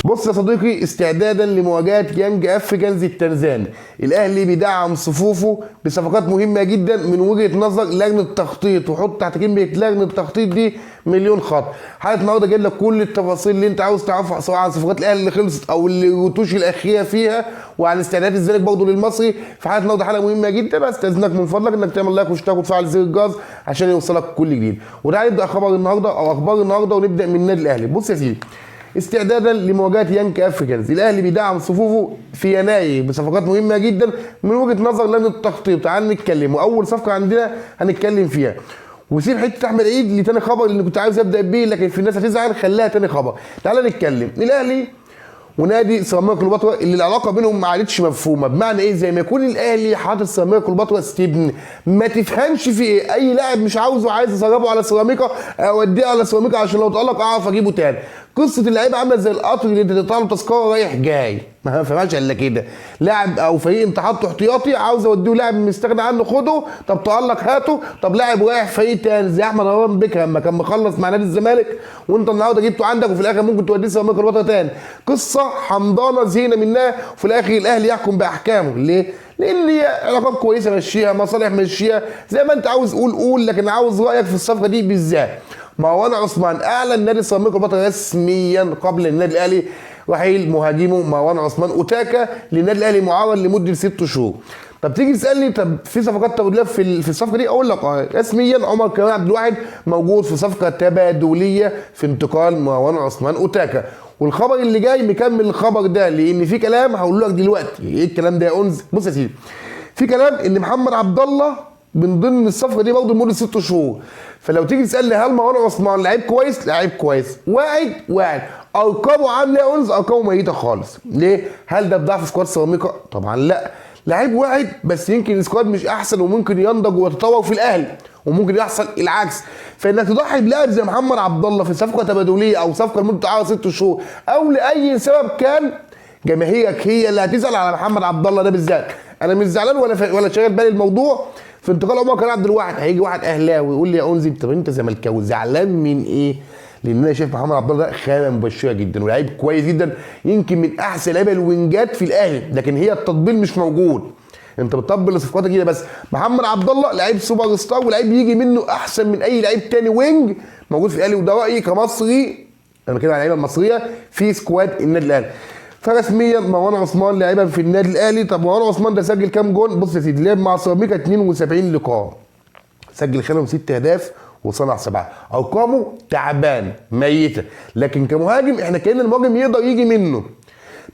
بص يا صديقي، استعدادا لمواجهه يانج افريكانز التنزاني، الاهلي بيدعم صفوفه بصفقات مهمه جدا من وجهه نظر لجنه التخطيط، وحط تحت كلمه لجنه التخطيط دي مليون خط. حلقه النهارده جايب لك كل التفاصيل اللي انت عاوز تعرفها، سواء عن صفقات الاهلي اللي خلصت او اللي الرتوش الاخيره فيها، وعن استعدادات الزمالك برضه للمصري. في حلقه النهارده حلقه مهمه جدا، استاذنك من فضلك انك تعمل لايك واشتراك وتفعل زر الجرس عشان يوصلك كل جديد. وتعالى نبدا خبر النهارده او اخبار النهارده، ونبدا من النادي الاهلي. بص يا سيدي، استعدادا لمواجهه يانج افريكانز، الاهلي بيدعم صفوفه في يناير بصفقات مهمه جدا من وجهه نظر لجنه التخطيط. تعال نتكلم، واول صفقه عندنا هنتكلم فيها، وسيب حته احمد عيد لتاني خبر اللي كنت عايز ابدا بيه، لكن في الناس هتزعل، خليها تاني خبر. تعال نتكلم الاهلي ونادي سيراميكا كليوباترا اللي العلاقه بينهم ما عادتش مفهومه. بمعنى ايه؟ زي ما يكون الاهلي حاطط سيراميكا كليوباترا استبن، ما تفهمش في ايه. اي لاعب مش عاوزه، عايز اسربه على سيراميكا، اوديه على سيراميكا عشان لو تالق اعرف اجيبه تاني. قصه اللعيبه عامله زي القطر اللي انت تقطع له تذكره رايح جاي، ما فهمش الا كده. لاعب او فريق انت حاطه احتياطي عاوز اوديه لاعب مستغني عنه، خده. طب تالق هاته. طب لاعب رايح فريق تاني زي احمد رمضان بكر لما كان مخلص مع نادي الزمالك، وانت النهارده جبته عندك، وفي الاخر ممكن توديه سيراميكا كليوباترا تاني. قصه حمضانه زهقنا منها، وفي الاخر الاهلي يحكم باحكامه. ليه؟ لان هي علاقات كويسه مشيها، مصالح مشيها، زي ما انت عاوز قول، لكن عاوز رايك في الصفقه دي بالذات. مروان عثمان اعلن نادي سيراميكا كليوباترا رسميا قبل النادي الاهلي رحيل مهاجمه مروان عثمان اوتاكا للنادي الاهلي معارض لمده 6 شهور. طب تيجي تسالني، طب في صفقات تبادليه في الصفقه دي؟ اقول لك رسميا عمر كمال عبد الواحد موجود في صفقه تبادليه في انتقال مروان عثمان اوتاكا. والخبر اللي جاي مكمل الخبر ده، لان في كلام هقول لك دلوقتي. ايه الكلام ده يا انس؟ بص يا سيدي، في كلام ان محمد عبد الله من ضمن الصفقه دي برضه لمده 6 شهور. فلو تيجي تسالني هل مروان عثمان لعيب كويس؟ لعيب كويس، واعد. ارقامه عامله يا انس؟ ارقامه ميته خالص. ليه؟ هل ده بضعف سكواد سيراميكا؟ طبعا لا. لعيب واعد، بس يمكن السكواد مش احسن، وممكن ينضج ويتطور في الاهلي، وممكن يحصل العكس. فانك تضحي بلاعب زي محمد عبد الله في صفقه تبادليه او صفقه لمده 6 شهور او لاي سبب كان، جماهيرك هي اللي هتزعل على محمد عبد الله ده بالذات. انا مش زعلان ولا شاغل بالي الموضوع. في انتقال عمر كمال عبد الواحد هيجي واحد اهلاوي يقول لي يا انزي طب انت زملكاوي زعلان من ايه؟ لان انا شايف محمد عبد الله ده خامه مبشره جدا ولاعيب كويس جدا، يمكن من احسن لعيبه الوينجات في الاهلي، لكن هي التطبيل مش موجود. انت بتطبل لصفقاتك كده بس. محمد عبد الله لعيب سوبر ستار، ولاعيب يجي منه احسن من اي لعيب تاني وينج موجود في الاهلي، وده رايي كمصري. انا كده على اللعيبه المصريه في سكواد النادي الاهلي. فرسميا مروان عثمان لاعبا في النادي الاهلي. طب مروان عثمان ده سجل كام جون؟ بص يا سيدي، لعب مع سيراميكا 72 لقاء، سجل خلالهم 6 اهداف وصنع 7. ارقامه تعبان ميته، لكن كمهاجم احنا كأن المهاجم يقدر يجي منه.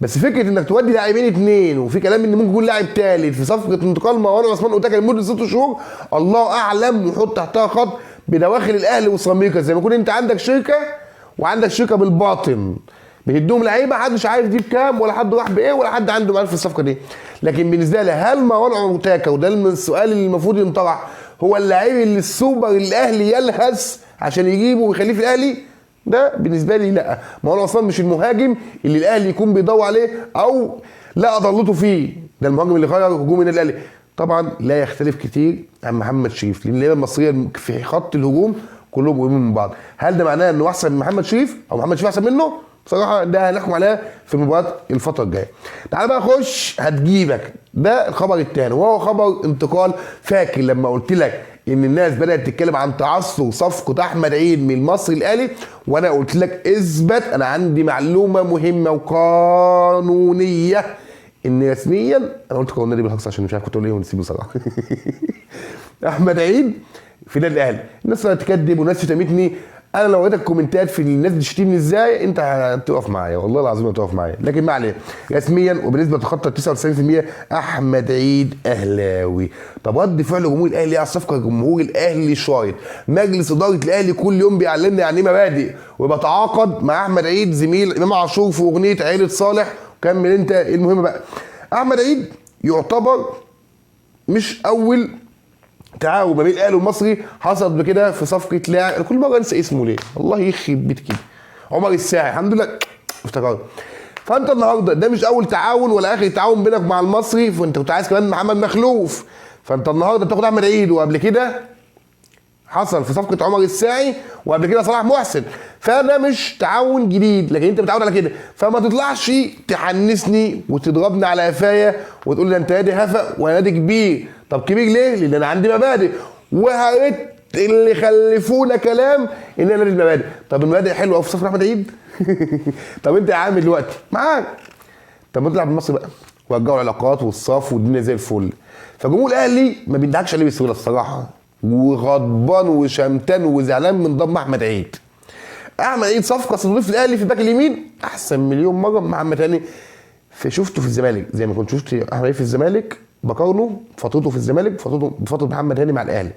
بس فكره انك تودي لاعبين 2، وفي كلام ان ممكن يكون لاعب ثالث في صفقه انتقال مروان عثمان اوتاكا لمده 6 شهور، الله اعلم. ويحط تحتها خط بدواخل الاهلي وسيراميكا، زي ما يكون انت عندك شركه وعندك شركه بالباطن بتدوم لعيبه، محدش عارف دي بكام، ولا حد راح بايه، ولا حد عنده معرفه في الصفقه دي. لكن بالنسبه لي هل مروان اوتاكا، وده السؤال اللي المفروض ينطرح، هو اللاعب اللي السوبر الاهلي يلهث عشان يجيبه ويخليه في الاهلي؟ ده بالنسبه لي لا. مروان عثمان مش المهاجم اللي الاهلي يكون بيدور عليه او لا اضلته فيه. ده المهاجم اللي غير هجوم النادي الاهلي. طبعا لا يختلف كتير عن محمد شريف، لان اللعيبه المصريه في خط الهجوم كلهم قريبين من بعض. هل ده معناه انه احسن من محمد شريف او محمد شريف احسن منه؟ بصراحه ده هنحكم عليها في مباراه الفتره الجايه. تعال بقى خش هتجيبك ده الخبر الثاني، وهو خبر انتقال. فاكر لما قلت لك ان الناس بدات تتكلم عن تعثر صفقه احمد عيد من المصري الاهلي، وانا قلت لك اثبت، انا عندي معلومه مهمه وقانونيه ان رسميا، انا قلت قانونيه دي بالهكس عشان مش عارف كنت اقول ايه ونسيب بصراحه. احمد عيد في النادي الاهلي. الناس هتكذب وناس شتمتني، انا لو قريت الكومنتات في الناس بتشتمني ازاي انت هتقف معايا، والله العظيم هتقف معايا. لكن ما عليه، رسميا وبنسبه تخطى 99% احمد عيد اهلاوي. طب رد فعل جمهور الاهلي على الصفقه؟ جمهور الاهلي شايط، مجلس اداره الاهلي كل يوم بيعلمنا يعني ايه مبادئ، وبتعاقد مع احمد عيد زميل امام عاشور في اغنيه عيله صالح. كمل انت. المهم بقى، احمد عيد يعتبر مش اول تعاون ما بين الاهلي والمصري حصلت بكده في صفقه لاعب، كل مره انسى اسمه ليه، الله يخرب بيت كده، عمر الساعي. الحمد لله افتكرت. فانت النهارده ده مش اول تعاون ولا اخر تعاون بينك مع المصري، فانت كنت عايز كمان محمد مخلوف، فانت النهارده بتاخد احمد عيد، وقبل كده حصل في صفقه عمر الساعي وقبل كده صلاح محسن، فده مش تعاون جديد، لكن انت متعود على كده، فما تطلعش تحنسني وتضربني على قفايا وتقول لي انت نادي هفا وانا نادي كبير. طب كبير ليه؟ لان انا عندي مبادئ، وهريت اللي خلفونا كلام ان انا نادي المبادئ. طب المبادئ حلوه في صفقه احمد عيد؟ طب انت يا عم دلوقتي معاك، طب ما تلعب بالمصري بقى ورجعوا العلاقات والصف والدنيا زي الفل. فجمهور الاهلي ما بيضحكش عليه بسهوله الصراحه، وغضبان وشمتان وزعلان من ضم احمد عيد. احمد عيد صفقه تضيف الاهلي في الباك اليمين احسن مليون مره من محمد هاني. شفته في الزمالك زي ما كنت شفت احمد عيد في الزمالك، بقارنه فترته في الزمالك بفتره محمد هاني مع الاهلي.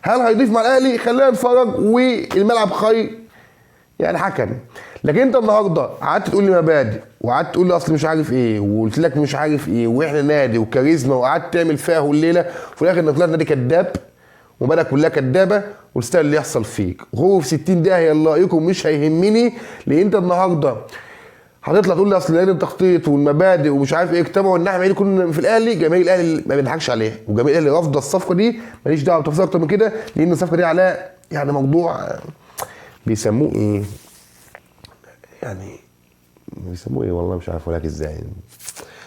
هل هيضيف مع الاهلي؟ خلينا نتفرج، والملعب خير يعني حكم. لكن انت النهارده قعدت تقول لي مبادئ، وقعدت تقول لي اصل مش عارف ايه، وقلت لك مش عارف ايه، واحنا نادي وكاريزما، وقعدت تعمل فيها الليله، وفي الاخر انك طلعت نادي كذاب ومبادئ كلها كدابه، وتستاهل اللي يحصل فيك. غور في 60 داهيه الله يقيكم، مش هيهمني. لان انت النهارده هتطلع تقول لي اصل لجنه التخطيط والمبادئ ومش عارف ايه اجتمعوا ان احنا عايزين كنا في الاهلي. جماهير الاهلي ما بنضحكش عليها، وجماهير الاهلي رافضه الصفقه دي، ماليش دعوه بتفاصيل اكتر من كده، لان الصفقه دي عليها يعني موضوع بيسموه ايه؟ يعني بيسموه ايه والله مش عارف اقول لك ازاي،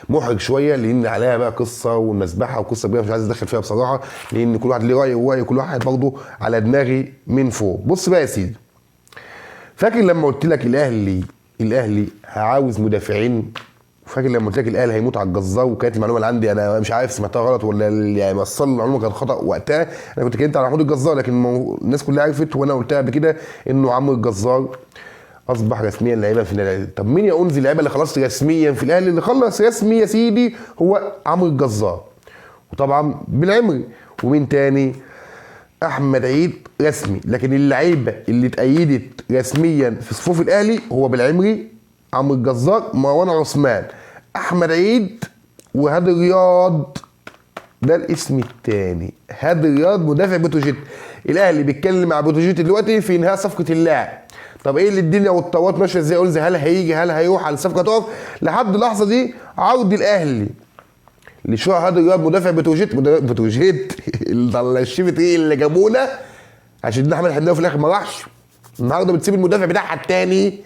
محرج شويه، لان عليها بقى قصه والمسبحه وقصه كبيره مش عايز ادخل فيها بصراحه، لان كل واحد ليه راي، وراي كل واحد برضه على دماغي من فوق. بص بقى يا سيدي، فاكر لما قلت لك الاهلي عاوز مدافعين؟ فاكر لما قلت لك الاهلي هيموت على الجزار؟ وكانت المعلومه اللي عندي انا مش عارف سمعتها غلط ولا يعني وصل المعلومه كانت خطا وقتها. انا كنت اتكلمت على محمود الجزار، لكن الناس كلها عرفت وانا قلتها قبل كده انه عمرو الجزار اصبح رسميا لعيبا في النادي الاهلي. طب مين يا انزل اللعيبه اللي خلاص رسميا في الاهلي؟ اللي خلص رسمي يا سيدي هو عمرو الجزار، وطبعا بالعمري، ومين تاني؟ احمد عيد رسمي. لكن اللعيبه اللي اتأيدت رسميا في صفوف الاهلي هو بالعمري، عمرو الجزار، مروان عثمان، احمد عيد، وهادي رياض. ده الاسم الثاني، هادي رياض مدافع بتروجيت. الاهلي بيتكلم مع بتروجيت دلوقتي في انهاء صفقه اللاعب. طب ايه اللي الدنيا والطوات ماشيه ازاي؟ قلت هل هيجي، هل هيروح على الصفقه تقف؟ لحد اللحظه دي عرض الاهلي لشراء هادي رياض مدافع بتروجيت اللي الشيفت ايه اللي جابونا عشان احمد حمداوي في الاخر ما راحش. النهارده بتسيب المدافع بتاعها الثاني،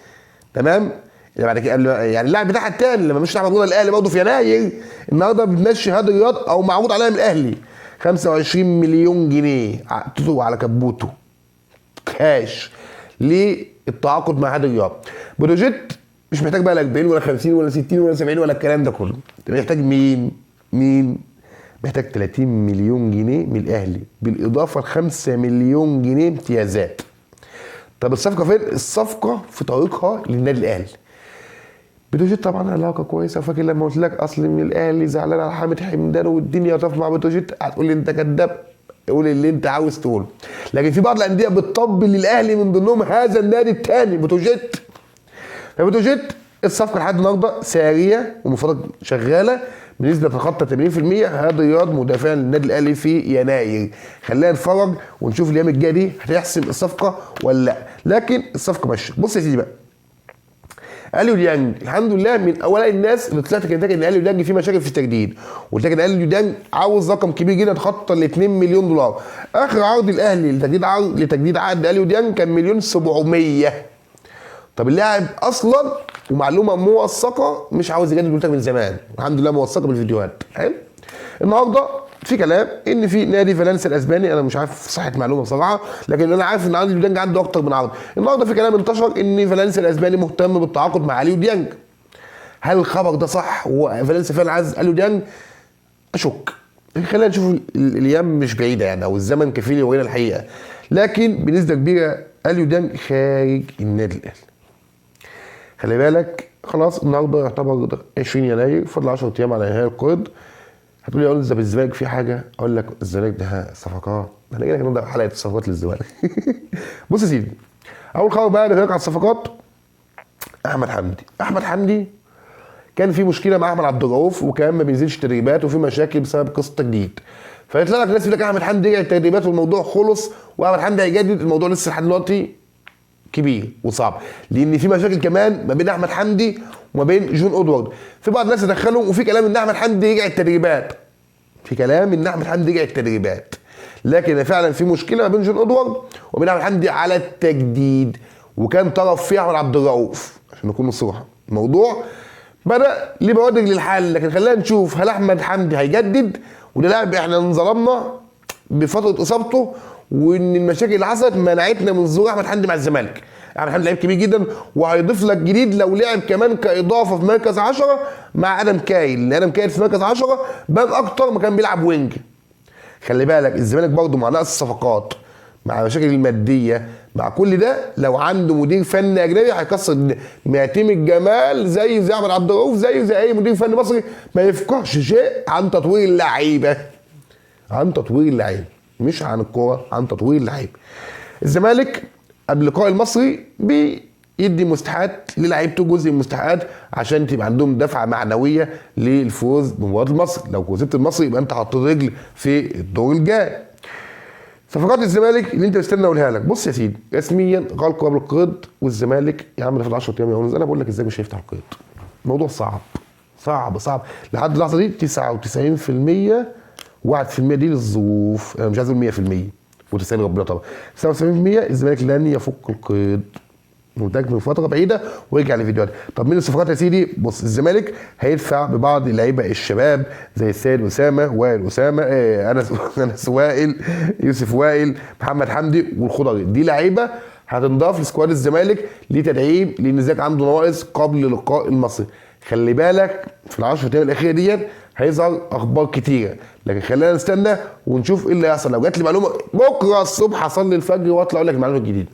تمام؟ اللي بعد كده يعني اللاعب بتاعها الثاني لما مش احمد الاهلي برضه في يناير، النهارده بتمشي هادي رياض او معروض عليها من الاهلي 25 مليون جنيه عقدته على كبوته كاش للتعاقد مع هادي رياض. بتروجيت مش محتاج بقى لا 40 ولا 50 ولا 60 ولا 70 ولا الكلام ده كله، انت محتاج مين؟ محتاج 30 مليون جنيه من الاهلي بالاضافه ل 5 مليون جنيه امتيازات. طب الصفقه فين؟ الصفقه في طريقها للنادي الاهلي. بتروجيت طبعا علاقه كويسه. فاكر لما قلت لك اصل من الاهلي زعلان على حامد حمدان والدنيا تقف مع بتروجيت؟ هتقول لي انت كذاب، قول اللي انت عاوز تقوله. لكن في بعض الانديه بتطبل للاهلي من ضمنهم هذا النادي الثاني بتروجيت. فبتروجيت الصفقه لحد النهارده ساريه ومفاوضات شغاله بنسبه تتخطى 80%. هادي رياض مدافع للنادي الاهلي في يناير. خلينا نتفرج ونشوف الايام الجايه دي هتحسم الصفقه ولا لا، لكن الصفقه ماشيه. بص يا سيدي بقى، اليو ديانج الحمد لله من اوائل الناس اللي طلعت كانت ان اليو ديانج فيه مشاكل في التجديد، وقلت لك ان اليو ديانج عاوز رقم كبير جدا يتخطى ال 2 مليون دولار. اخر عرض الاهلي لتجديد عقد اليو ديانج كان 1,700,000. طب اللاعب اصلا ومعلومه موثقه مش عاوز يجدد، قلت لك من زمان، الحمد لله موثقه بالفيديوهات. حلو. النهارده في كلام ان في نادي فالنسيا الاسباني، انا مش عارف صحه معلومه بصراحه، لكن انا عارف ان اليو ديانج عنده اكتر من عرض. النهارده في كلام انتشر ان فالنسيا الاسباني مهتم بالتعاقد مع اليو ديانج. هل الخبر ده صح وفالنسيا فعلا عايز اليو ديانج؟ اشك. خلينا نشوف، الايام مش بعيده يعني، او الزمن كفيل يورينا الحقيقه. لكن بنسبه كبيره اليو ديانج خارج النادي الاهلي. خلي بالك خلاص النهارده يعتبر 20 يناير، فاضل 10 ايام على نهايه القيد. هتقول لي يا استاذ الزمالك في حاجه؟ اقول لك الزمالك ده صفقات، انا جاي لك النهارده حلقه الصفقات للزمالك. بص يا سيدي، اول خبر بقى اللي على الصفقات احمد حمدي كان في مشكله مع احمد عبد الرؤوف، وكان ما بينزلش تدريبات وفي مشاكل بسبب قصه تجديد. فيطلع لك ناس يقول لك احمد حمدي رجع التدريبات والموضوع خلص واحمد حمدي هيجدد. الموضوع لسه لحد دلوقتي كبير وصعب، لان في مشاكل كمان ما بين احمد حمدي وما بين جون ادوارد. في بعض الناس تدخلوا، وفي كلام ان احمد حمدي رجع التدريبات، لكن فعلا في مشكله ما بين جون ادوارد وبين احمد حمدي على التجديد، وكان طرف فيه احمد عبد الرؤوف عشان نكون صراحه. الموضوع بدا ليه بوادر للحل، لكن خلينا نشوف هل احمد حمدي هيجدد، وده لاعب احنا انظلمنا بفتره اصابته، وان المشاكل اللي حصلت منعتنا من ظهور احمد حمدي مع الزمالك. احمد حمدي لعيب كبير جدا وهيضيف لك جديد لو لعب كمان كاضافه في مركز 10 مع ادم كايل، لان ادم كايل في مركز 10 بان اكتر ما كان بيلعب وينج. خلي بالك الزمالك برضه مع نقص الصفقات، مع المشاكل الماديه، مع كل ده لو عنده مدير فني اجنبي هيكسر الدنيا. معتمد جمال زي احمد عبد الرؤوف زي اي مدير فني مصري ما يفقهش شيء عن تطوير اللعيبه، عن تطوير اللعيبه، مش عن الكوره، عن تطوير اللعيبه. الزمالك قبل لقاء المصري بيدي مستحقات للاعيبته، جزء من المستحقات عشان تبقى عندهم دفعه معنويه للفوز بمباراه المصري. لو كسبت المصري يبقى انت حاطط رجل في الدور الجاي. صفقات الزمالك اللي انت مستني اقولها لك، بص يا سيدي، رسميا غلق باب القيد، والزمالك يا عم ده في 10 ايام يا ونس، انا بقول لك ازاي مش هيفتح القيد. الموضوع صعب صعب صعب لحد اللحظه دي. 99% 1% دي للظروف، انا مش عايز اقول 100% وتسال ربنا طبعا. 99% الزمالك لن يفك القيد، متاكد من فتره بعيده ويرجع للفيديوهات. طب مين الصفقات يا سيدي؟ بص، الزمالك هيدفع ببعض اللعيبه الشباب زي السيد اسامه، وائل اسامه، انس وائل، يوسف وائل، محمد حمدي والخضري. دي لعيبه هتنضاف لسكواد الزمالك لتدعيم، لان الزمالك عنده نواقص قبل لقاء المصري. خلي بالك في ال10 ايام الاخيره ديت هيظهر اخبار كتيره، لكن خلينا نستنى ونشوف ايه اللي هيحصل. لو جات لي معلومه بكره الصبح اصلي الفجر واطلع اقول لك المعلومه الجديده.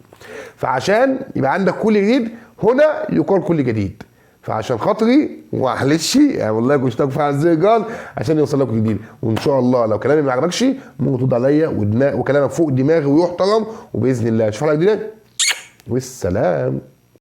فعشان يبقى عندك كل جديد هنا يقال كل جديد، فعشان خاطري معلش يعني والله كنت اشتاق فعلا زي قال عشان يوصل لكم جديد. وان شاء الله لو كلامي ما عجبكش ممكن ترد عليا وكلامك فوق دماغي ويحترم، وباذن الله اشوف حلقه جديده والسلام.